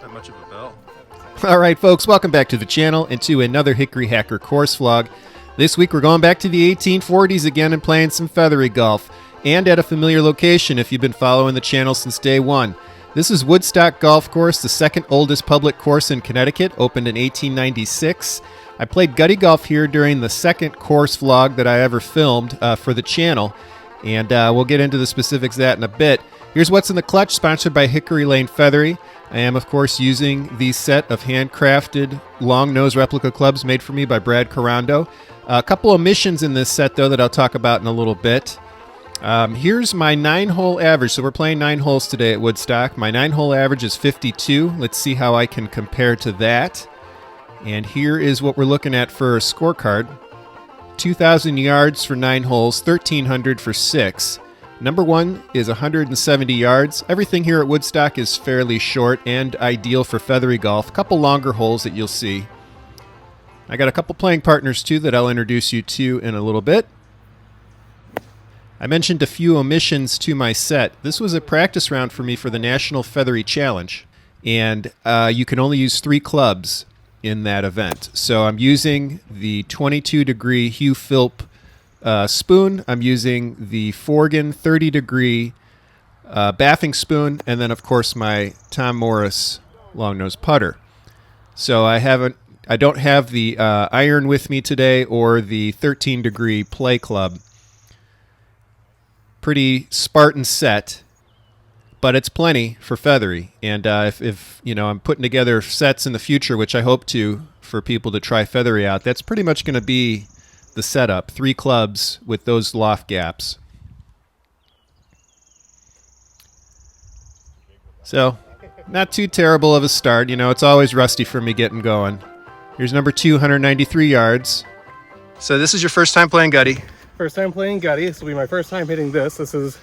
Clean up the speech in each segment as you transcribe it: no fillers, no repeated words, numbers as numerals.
Not much of a bell. Alright folks, welcome back to the channel and to another Hickory Hacker course vlog. This week we're going back to the 1840s again and playing some feathery golf, and at a familiar location if you've been following the channel since day one. This is Woodstock Golf Course, the second oldest public course in Connecticut, opened in 1896. I played gutty golf here during the second course vlog that I ever filmed for the channel, and we'll get into the specifics of that in a bit. Here's what's in the clutch, sponsored by Hickory Lane Featherie. I am, of course, using the set of handcrafted long nose replica clubs made for me by Brad Carando. A couple omissions in this set, though, that I'll talk about in a little bit. Here's my 9-hole average. So we're playing 9 holes today at Woodstock. My 9-hole average is 52. Let's see how I can compare to that. And here is what we're looking at for a scorecard. 2,000 yards for 9 holes, 1,300 for 6. Number 1 is 170 yards. Everything here at Woodstock is fairly short and ideal for feathery golf. A couple longer holes that you'll see. I got a couple playing partners too that I'll introduce you to in a little bit. I mentioned a few omissions to my set. This was a practice round for me for the National Feathery Challenge, and you can only use 3 clubs in that event. So I'm using the 22-degree Hugh Philp spoon. I'm using the Forgan 30-degree baffing spoon, and then of course my Tom Morris long nose putter. So I don't have the iron with me today or the 13-degree play club. Pretty Spartan set, but it's plenty for feathery. And if you know, I'm putting together sets in the future, which I hope to, for people to try feathery out, that's pretty much going to be the setup. 3 clubs with those loft gaps. So, not too terrible of a start. You know, it's always rusty for me getting going. Here's number 2, 193 yards. So this is your first time playing gutty? First time playing gutty. This will be my first time hitting this. This is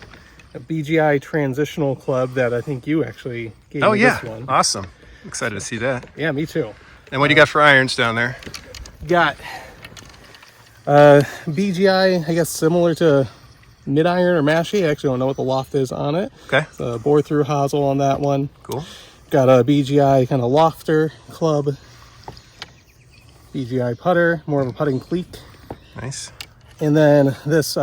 a BGI transitional club that I think you actually gave me this one. Awesome. Excited to see that. Yeah, me too. And what do you got for irons down there? Got BGI, I guess similar to mid-iron or mashy. I actually don't know what the loft is on it. Okay. It's a bore-through hosel on that one. Cool. Got a BGI kind of lofter club. BGI putter, more of a putting cleat. Nice. And then this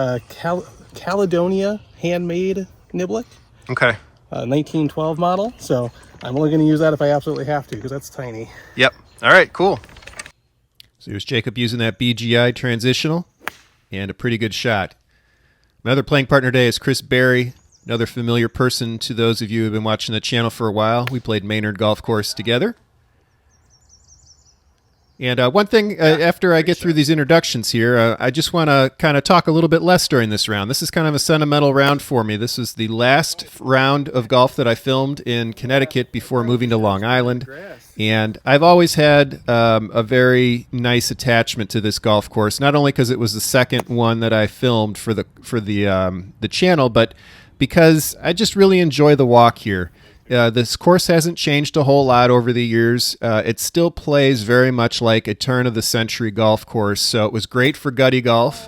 Caledonia handmade niblick. Okay. 1912 model. So I'm only going to use that if I absolutely have to, because that's tiny. Yep. All right, cool. So here's Jacob using that BGI transitional, and a pretty good shot. My other playing partner today is Chris Berry, another familiar person to those of you who have been watching the channel for a while. We played Maynard Golf Course together. And one thing, after I get through these introductions here, I just want to kind of talk a little bit less during this round. This is kind of a sentimental round for me. This is the last round of golf that I filmed in Connecticut before moving to Long Island. And I've always had a very nice attachment to this golf course, not only because it was the second one that I filmed for the channel, but because I just really enjoy the walk here. This course hasn't changed a whole lot over the years. It still plays very much like a turn-of-the-century golf course, so it was great for gutty golf,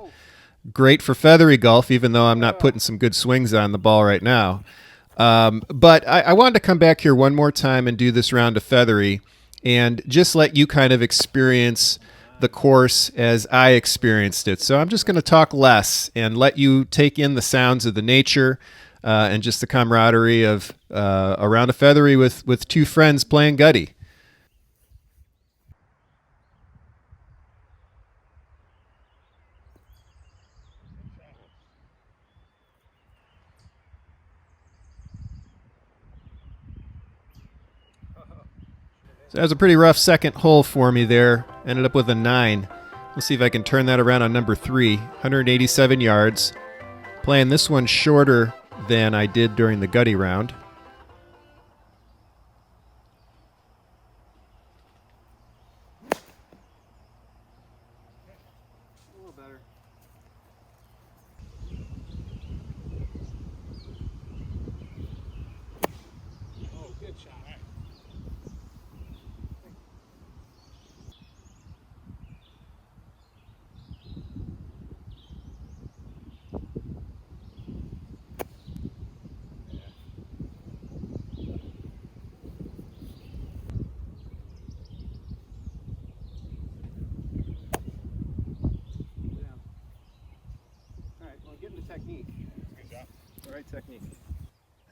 great for feathery golf, even though I'm not putting some good swings on the ball right now. But I wanted to come back here one more time and do this round of feathery and just let you kind of experience the course as I experienced it. So I'm just going to talk less and let you take in the sounds of the nature, and just the camaraderie of a round of feathery with 2 friends playing gutty. So that was a pretty rough second hole for me there. Ended up with a 9. Let's see if I can turn that around on number 3. 187 yards. Playing this one shorter than I did during the gutty round. A little better. Oh, good shot. technique. Good job. The right technique.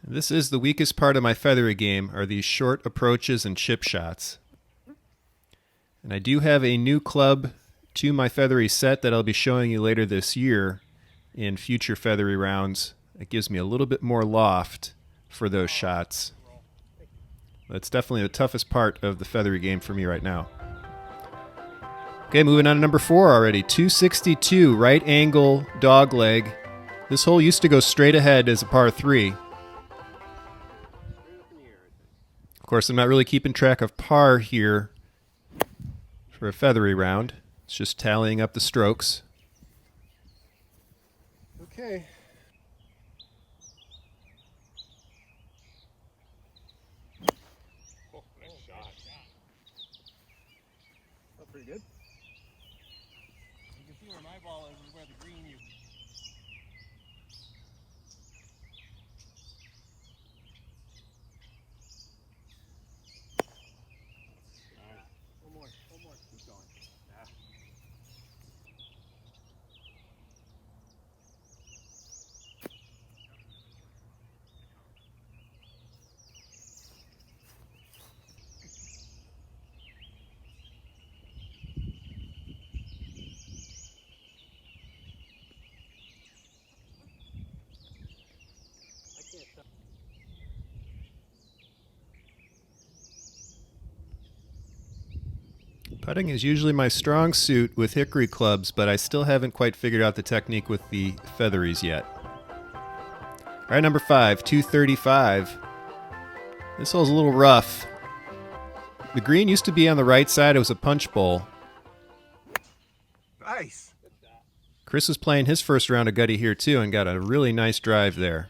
This is the weakest part of my feathery game, are these short approaches and chip shots. And I do have a new club to my feathery set that I'll be showing you later this year in future feathery rounds. It gives me a little bit more loft for those shots. That's definitely the toughest part of the feathery game for me right now. Okay, moving on to number 4 already. 262, right angle dog leg. This hole used to go straight ahead as a par 3. Of course, I'm not really keeping track of par here for a feathery round. It's just tallying up the strokes. Okay. Oh, nice shot. That's pretty good. You can see where my ball is where the green you. One more. Keep going. Yeah. Putting is usually my strong suit with hickory clubs, but I still haven't quite figured out the technique with the featheries yet. All right, number 5, 235. This hole's a little rough. The green used to be on the right side. It was a punch bowl. Nice. Chris was playing his first round of gutty here too and got a really nice drive there.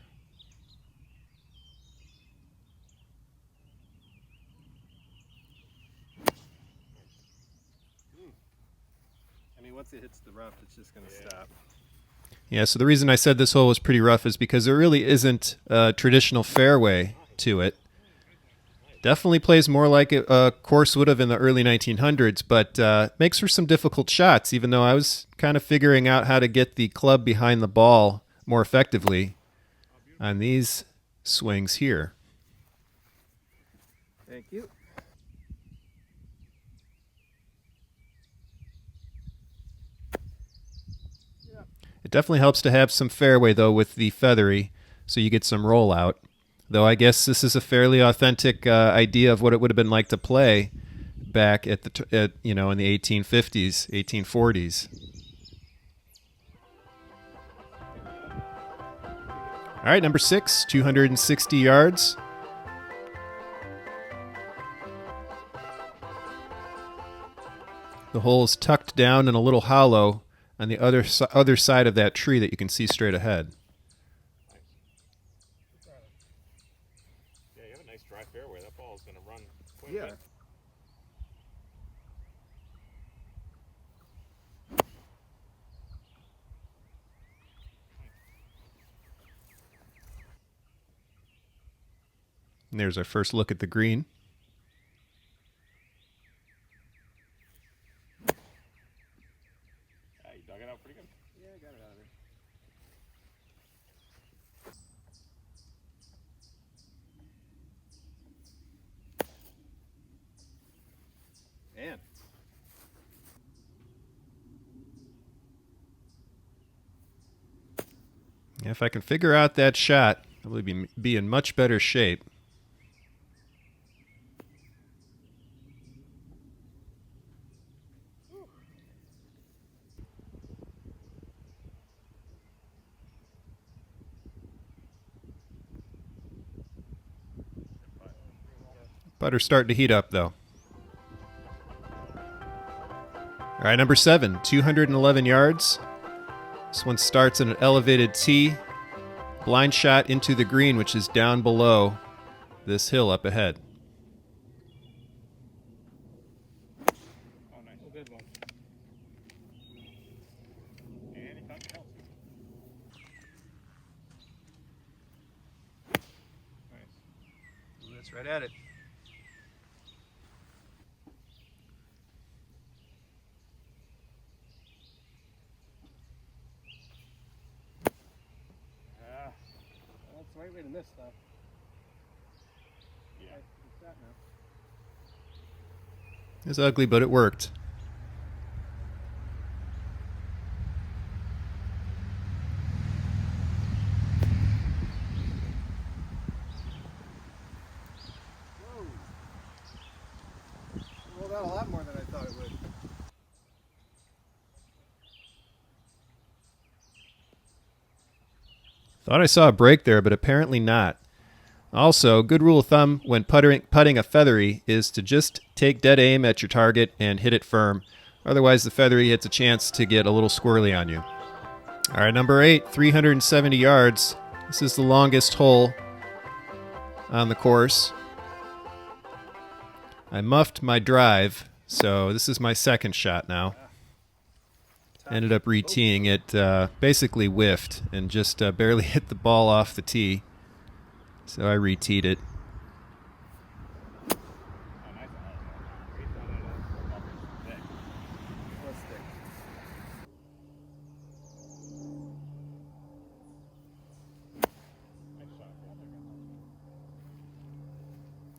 Once it hits the rough, it's just going to stop. Yeah, so the reason I said this hole was pretty rough is because there really isn't a traditional fairway to it. Definitely plays more like a course would have in the early 1900s, but makes for some difficult shots, even though I was kind of figuring out how to get the club behind the ball more effectively on these swings here. Thank you. It definitely helps to have some fairway, though, with the feathery, so you get some rollout. Though I guess this is a fairly authentic idea of what it would have been like to play back at the in the 1850s, 1840s. All right, number 6, 260 yards. The hole is tucked down in a little hollow on the other side of that tree that you can see straight ahead. Yeah, you have a nice dry fairway. That ball is going to run quite a bit. And there's our first look at the green. Yeah, you dug it out pretty good. Yeah, I got it out of there. Man. Yeah, if I can figure out that shot, I will be in much better shape. Putter's starting to heat up, though. All right, number 7, 211 yards. This one starts in an elevated tee. Blind shot into the green, which is down below this hill up ahead. Oh, nice. A good one. And he caught the ball. Nice. Ooh, that's right at it. right way to miss stuff. Yeah. It's that now. It's ugly, but it worked. Whoa. It rolled out a lot more than I thought it would. Thought I saw a break there, but apparently not. Also, good rule of thumb when putting a feathery is to just take dead aim at your target and hit it firm. Otherwise, the feathery hits a chance to get a little squirrely on you. All right, number 8, 370 yards. This is the longest hole on the course. I muffed my drive, so this is my second shot now. Ended up re-teeing it, basically whiffed and just barely hit the ball off the tee. So I re-teed it.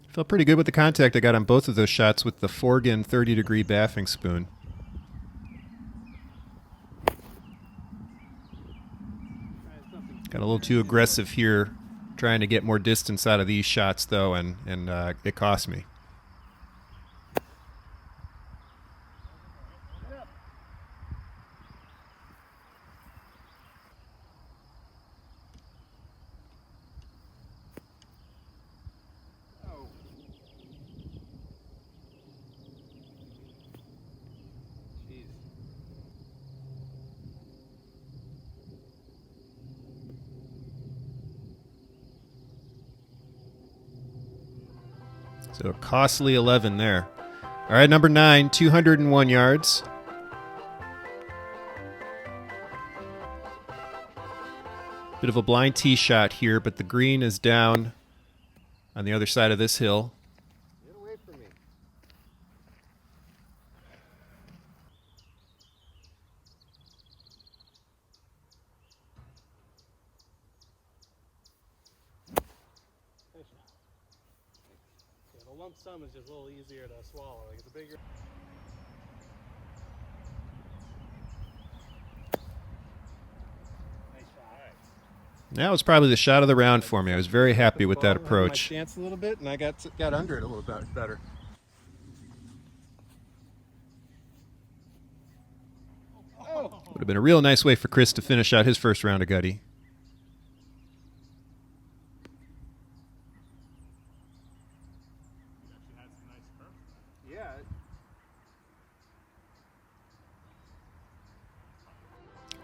Felt pretty good with the contact I got on both of those shots with the Forgan 30-degree baffing spoon. Got a little too aggressive here, trying to get more distance out of these shots, though, and it cost me. Oh. Jeez. So a costly 11 there. All right, number 9, 201 yards. Bit of a blind tee shot here, but the green is down on the other side of this hill. Get away from me. Yeah, the lump sum is just a little easier to swallow. Like it's a bigger. Nice shot. That was probably the shot of the round for me. I was very happy with that Ball around approach. My stance a little bit, and I got under it a little bit better. Oh. Would have been a real nice way for Chris to finish out his first round of Gutty. Yeah.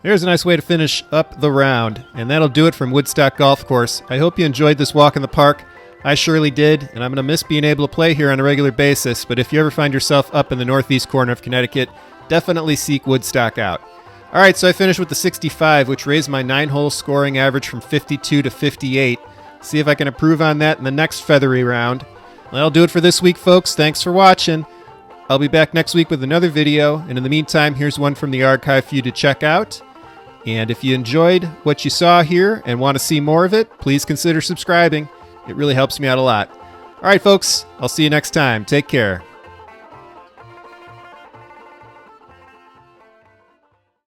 There's a nice way to finish up the round, and that'll do it from Woodstock Golf Course. I hope you enjoyed this walk in the park. I surely did, and I'm going to miss being able to play here on a regular basis, but if you ever find yourself up in the northeast corner of Connecticut, definitely seek Woodstock out. All right, so I finished with the 65, which raised my 9-hole scoring average from 52 to 58. See if I can improve on that in the next Featherie round. That'll do it for this week, folks. Thanks for watching. I'll be back next week with another video, and in the meantime, here's one from the archive for you to check out. And if you enjoyed what you saw here and want to see more of it, please consider subscribing. It really helps me out a lot. All right, folks, I'll see you next time. Take care.